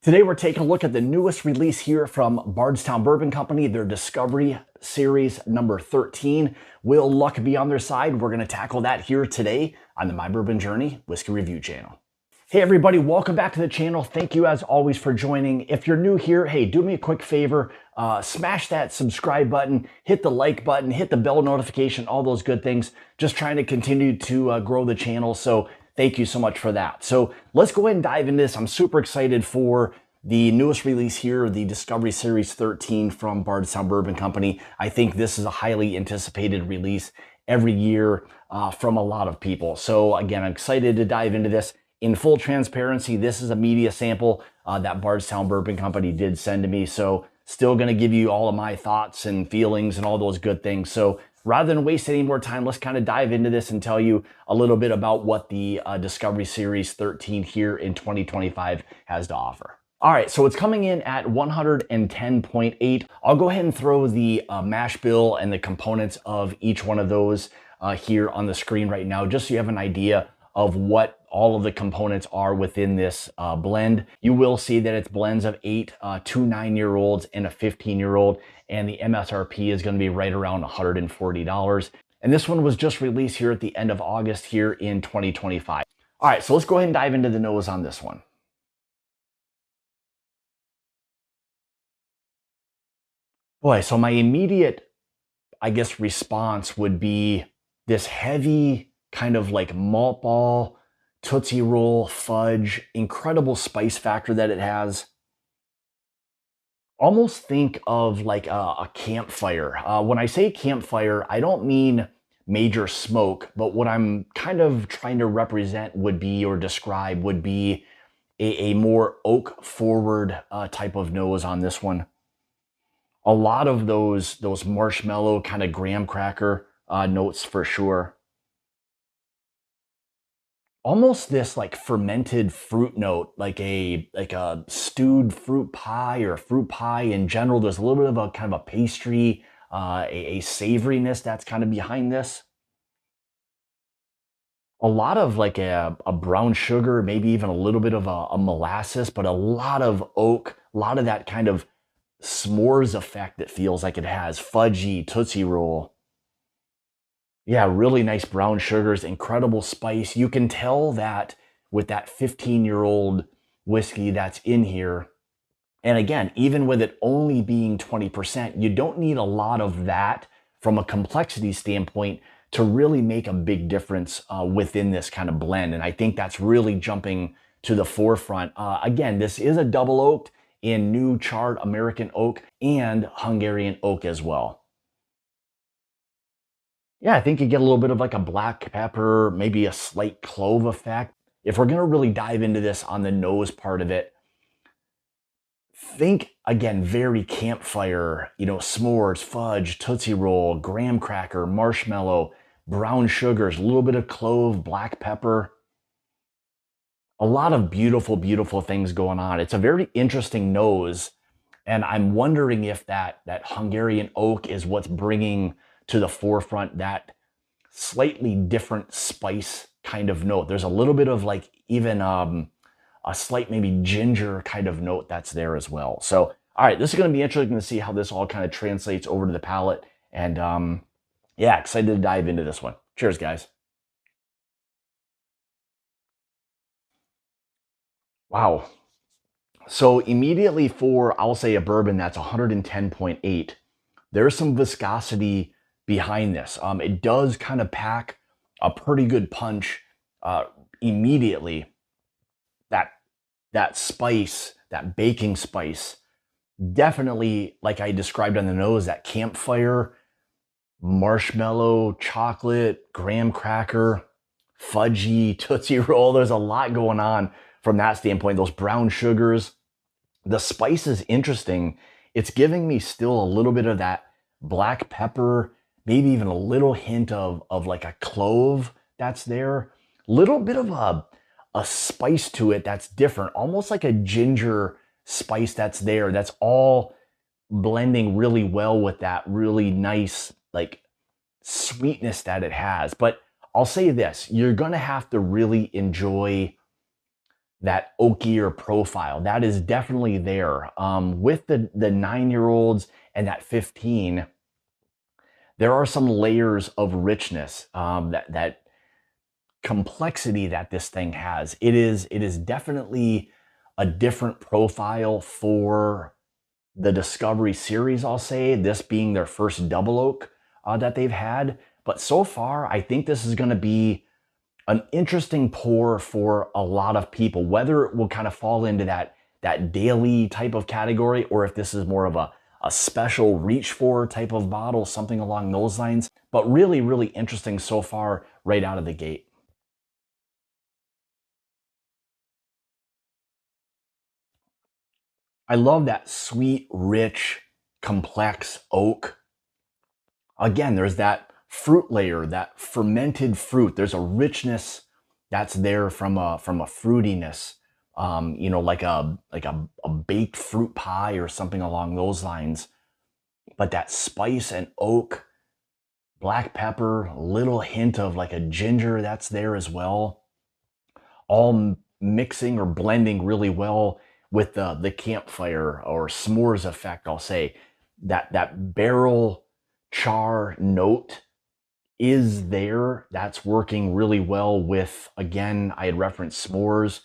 Today we're taking a look at the newest release here from Bardstown Bourbon Company, their Discovery Series number 13. Will luck be on their side? We're going to tackle that here today on the My Bourbon Journey Whiskey Review channel. Hey everybody, welcome back to the channel. Thank you as always for joining. If you're new here, hey, do me a quick favor, smash that subscribe button, hit the like button, hit the bell notification, all those good things. Just trying to continue to grow the channel, so thank you so much for that. So let's go ahead and dive into this. I'm super excited for the newest release here, the Discovery Series 13 from Bardstown Bourbon Company. I think this is a highly anticipated release every year from a lot of people. So again, I'm excited to dive into this. In full transparency, this is a media sample that Bardstown Bourbon Company did send to me. So still going to give you all of my thoughts and feelings and all those good things. So rather than waste any more time, let's kind of dive into this and tell you a little bit about what the Discovery Series 13 here in 2025 has to offer. All right, so it's coming in at 110.8. I'll go ahead and throw the mash bill and the components of each one of those here on the screen right now, just so you have an idea of what all of the components are within this blend. You will see that it's blends of 8 2 9-year-olds and a 15-year-old, and the MSRP is going to be right around $140. And this one was just released here at the end of August here in 2025. All right, so let's go ahead and dive into the nose on this one. Boy, so my immediate, I guess, response would be this heavy kind of like malt ball, Tootsie Roll, fudge, incredible spice factor that it has. Almost think of like a campfire. When I say campfire, I don't mean major smoke, but what I'm kind of trying to represent would be, or describe, would be a more oak forward type of nose on this one. A lot of those marshmallow kind of graham cracker notes for sure. Almost this like fermented fruit note, like a stewed fruit pie or fruit pie in general. There's a little bit of a kind of a pastry, a savoriness that's kind of behind this. A lot of like a brown sugar, maybe even a little bit of a molasses, but a lot of oak, a lot of that kind of s'mores effect that feels like it has. Fudgy, Tootsie Roll. Yeah, really nice brown sugars, incredible spice. You can tell that with that 15-year-old whiskey that's in here. And again, even with it only being 20%, you don't need a lot of that from a complexity standpoint to really make a big difference within this kind of blend. And I think that's really jumping to the forefront. Again, this is a double oaked in new charred American oak and Hungarian oak as well. Yeah, I think you get a little bit of like a black pepper, maybe a slight clove effect. If we're gonna really dive into this on the nose part of it, think again, very campfire, s'mores, fudge, Tootsie Roll, graham cracker, marshmallow, brown sugars, a little bit of clove, black pepper. A lot of beautiful, beautiful things going on. It's a very interesting nose, and I'm wondering if that Hungarian oak is what's bringing to the forefront that slightly different spice kind of note. There's a little bit of like even a slight maybe ginger kind of note that's there as well. So, all right, this is going to be interesting to see how this all kind of translates over to the palate. And yeah, excited to dive into this one. Cheers, guys. Wow. So immediately for, I'll say, a bourbon that's 110.8, there's some viscosity behind this. It does kind of pack a pretty good punch immediately. That spice, that baking spice, definitely, like I described on the nose, that campfire, marshmallow, chocolate, graham cracker, fudgy, Tootsie Roll. There's a lot going on from that standpoint. Those brown sugars. The spice is interesting. It's giving me still a little bit of that black pepper, maybe even a little hint of like a clove that's there. Little bit of a spice to it that's different, almost like a ginger spice that's there. That's all blending really well with that really nice like sweetness that it has. But I'll say this, you're gonna have to really enjoy that oakier profile. That is definitely there. With the 9-year-olds and that 15, there are some layers of richness, that complexity that this thing has. It is definitely a different profile for the Discovery series, I'll say, this being their first double oak that they've had. But so far, I think this is going to be an interesting pour for a lot of people, whether it will kind of fall into that daily type of category, or if this is more of a special reach for type of bottle, something along those lines. But really, really interesting so far right out of the gate. I love that sweet, rich, complex oak. Again, there's that fruit layer, that fermented fruit. There's a richness that's there from a fruitiness, like a baked fruit pie or something along those lines. But that spice and oak, black pepper, a little hint of like a ginger that's there as well, all mixing or blending really well with the campfire or s'mores effect, I'll say. That barrel char note is there. That's working really well with, again, I had referenced s'mores,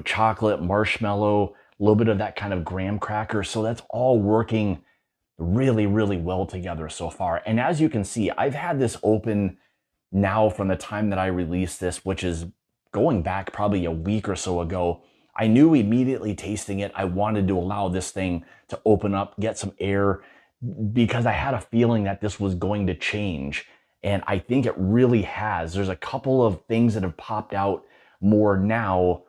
chocolate, marshmallow, a little bit of that kind of graham cracker. So that's all working really, really well together so far. And as you can see, I've had this open now from the time that I released this, which is going back probably a week or so ago. I knew immediately tasting it, I wanted to allow this thing to open up, get some air, because I had a feeling that this was going to change. And I think it really has. There's a couple of things that have popped out more now,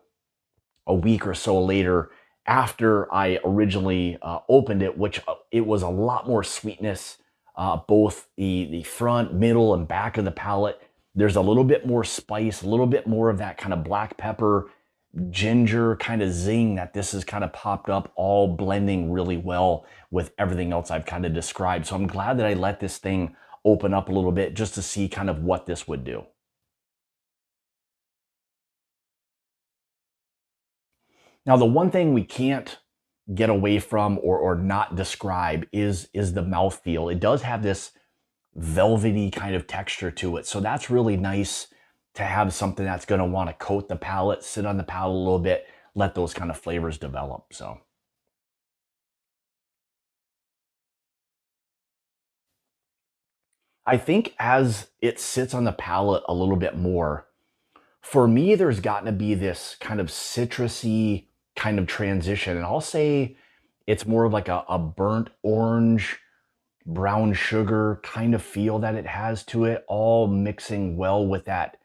a week or so later, after I originally opened it, which it was a lot more sweetness, both the front, middle, and back of the palate. There's a little bit more spice, a little bit more of that kind of black pepper, ginger kind of zing that this has kind of popped up, all blending really well with everything else I've kind of described. So I'm glad that I let this thing open up a little bit just to see kind of what this would do. Now, the one thing we can't get away from or not describe is the mouthfeel. It does have this velvety kind of texture to it. So that's really nice to have something that's going to want to coat the palate, sit on the palate a little bit, let those kind of flavors develop. So I think as it sits on the palate a little bit more, for me, there's gotten to be this kind of citrusy kind of transition. And I'll say it's more of like a burnt orange, brown sugar kind of feel that it has to it, all mixing well with that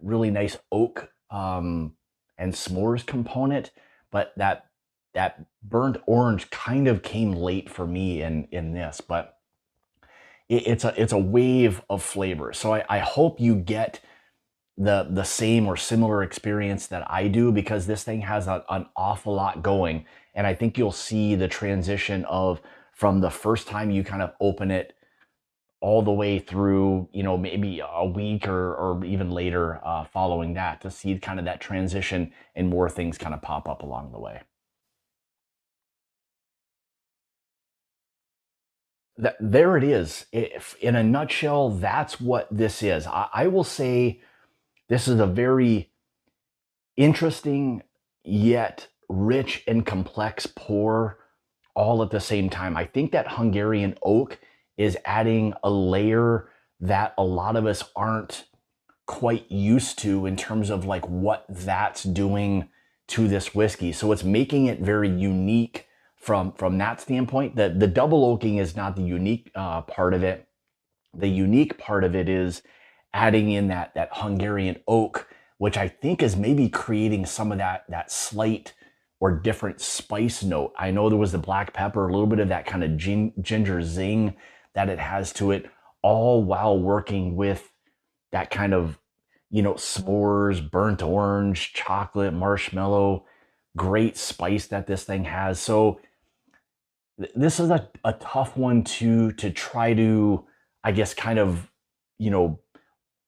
really nice oak and s'mores component. But that burnt orange kind of came late for me in this. But it's a wave of flavor. So I hope you get the same or similar experience that I do, because this thing has an awful lot going. And I think you'll see the transition of from the first time you kind of open it all the way through, maybe a week or even later following that, to see kind of that transition and more things kind of pop up along the way. There it is. If, in a nutshell, that's what this is. I will say this is a very interesting yet rich and complex pour all at the same time. I think that Hungarian oak is adding a layer that a lot of us aren't quite used to in terms of like what that's doing to this whiskey. So it's making it very unique from that standpoint. The double oaking is not the unique part of it. The unique part of it is adding in that Hungarian oak, which I think is maybe creating some of that slight or different spice note. I know there was the black pepper, a little bit of that kind of ginger zing that it has to it, all while working with that kind of, s'mores, burnt orange, chocolate, marshmallow, great spice that this thing has. So this is a tough one to try to, I guess, kind of, you know,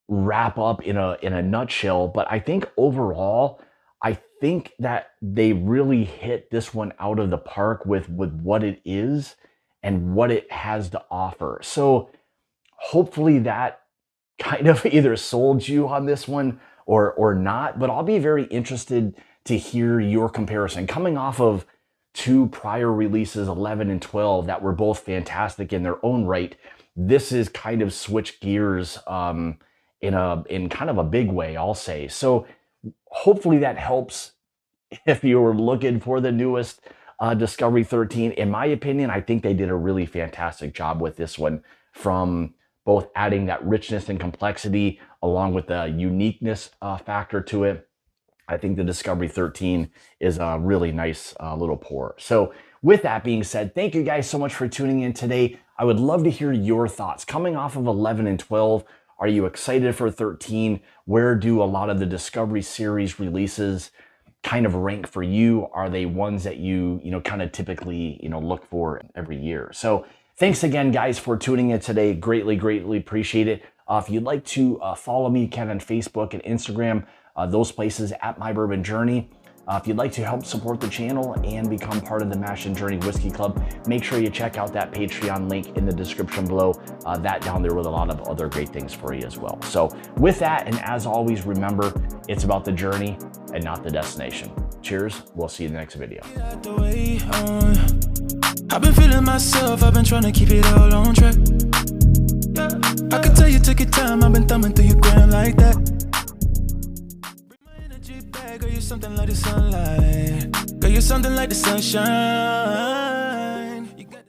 wrap up in a nutshell. But I think overall, I think that they really hit this one out of the park with what it is and what it has to offer. So hopefully that kind of either sold you on this one or not, but I'll be very interested to hear your comparison. Coming off of two prior releases, 11 and 12, that were both fantastic in their own right, this is kind of switched gears in kind of a big way, I'll say. So hopefully that helps if you were looking for the newest Discovery 13. In my opinion, I think they did a really fantastic job with this one, from both adding that richness and complexity along with the uniqueness factor to it. I think the Discovery 13 is a really nice little pour. So with that being said, thank you guys so much for tuning in today. I would love to hear your thoughts. Coming off of 11 and 12, are you excited for 13? Where do a lot of the Discovery series releases kind of rank for you? Are they ones that you kind of typically, look for every year? So thanks again, guys, for tuning in today. Greatly, greatly appreciate it. If you'd like to follow me, you can on Facebook and Instagram, those places at My Bourbon Journey. If you'd like to help support the channel and become part of the Mash and Journey Whiskey Club, make sure you check out that Patreon link in the description below. That down there with a lot of other great things for you as well. So with that, and as always, remember, it's about the journey and not the destination. Cheers. We'll see you in the next video. I've been feeling myself, I've been trying to keep it all on track. I can tell you took your time, I've been thumbing through your gram like that. Bring my energy back, girl, you're something like the sunlight. Girl, you're something like the sunshine.